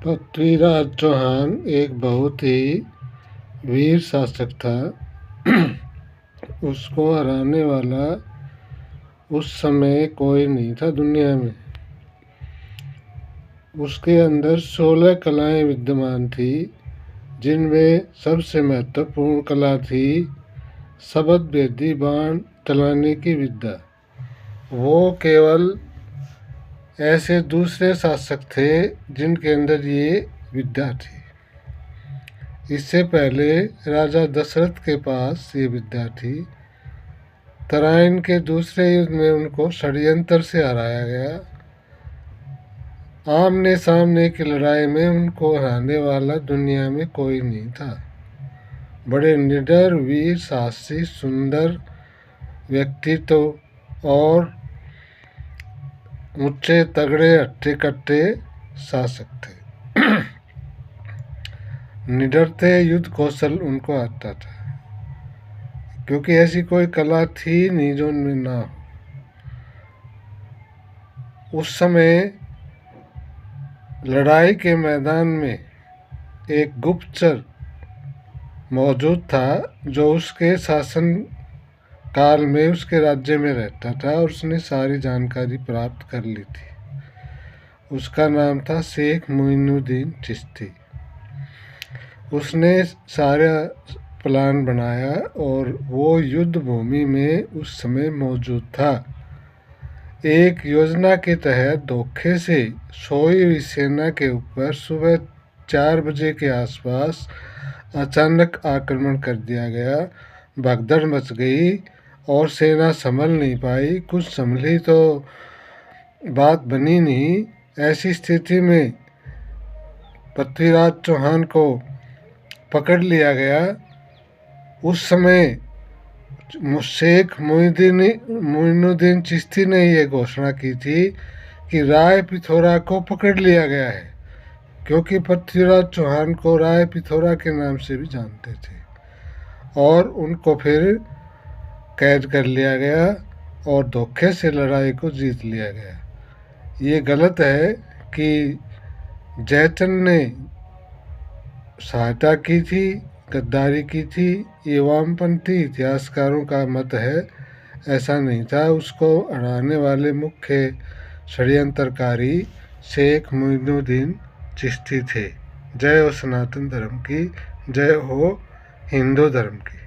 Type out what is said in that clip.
पृथ्वीराज चौहान एक बहुत ही वीर शासक था। उसको हराने वाला उस समय कोई नहीं था दुनिया में। उसके अंदर 16 कलाएं विद्यमान थी, जिनमें सबसे महत्वपूर्ण कला थी शब्द भेदी बाण चलाने की विद्या। वो केवल ऐसे दूसरे शासक थे जिनके अंदर ये विद्या थी। इससे पहले राजा दशरथ के पास ये विद्या थी। तराइन के दूसरे युद्ध में उनको षड्यंत्र से हराया गया। आमने सामने की लड़ाई में उनको हराने वाला दुनिया में कोई नहीं था। बड़े निडर, वीर, साहसी, सुंदर व्यक्तित्व और ऊंचे, तगड़े, हट्टे कट्टे शासक थे। निडर थे, युद्ध कौशल उनको आता था, क्योंकि ऐसी कोई कला थी नहीं जो उनमें ना हो। उस समय लड़ाई के मैदान में एक गुप्तचर मौजूद था, जो उसके शासन काल में उसके राज्य में रहता था और उसने सारी जानकारी प्राप्त कर ली थी। उसका नाम था शेख मोइनुद्दीन चिश्ती। उसने सारा प्लान बनाया और वो युद्ध भूमि में उस समय मौजूद था। एक योजना के तहत धोखे से सोई हुई सेना के ऊपर सुबह 4 बजे के आसपास अचानक आक्रमण कर दिया गया। भगदड़ मच गई और सेना संभल नहीं पाई। कुछ संभली तो बात बनी नहीं। ऐसी स्थिति में पृथ्वीराज चौहान को पकड़ लिया गया। उस समय शेख मोइनुद्दीन चिश्ती ने ये घोषणा की थी कि राय पिथौरा को पकड़ लिया गया है, क्योंकि पृथ्वीराज चौहान को राय पिथौरा के नाम से भी जानते थे। और उनको फिर कैद कर लिया गया और धोखे से लड़ाई को जीत लिया गया। ये गलत है कि जयचंद ने सहायता की थी, गद्दारी की थी। ये वामपंथी इतिहासकारों का मत है, ऐसा नहीं था। उसको हराने वाले मुख्य षड्यंत्रकारी शेख मोइनुद्दीन चिश्ती थे। जय हो सनातन धर्म की, जय हो हिंदू धर्म की।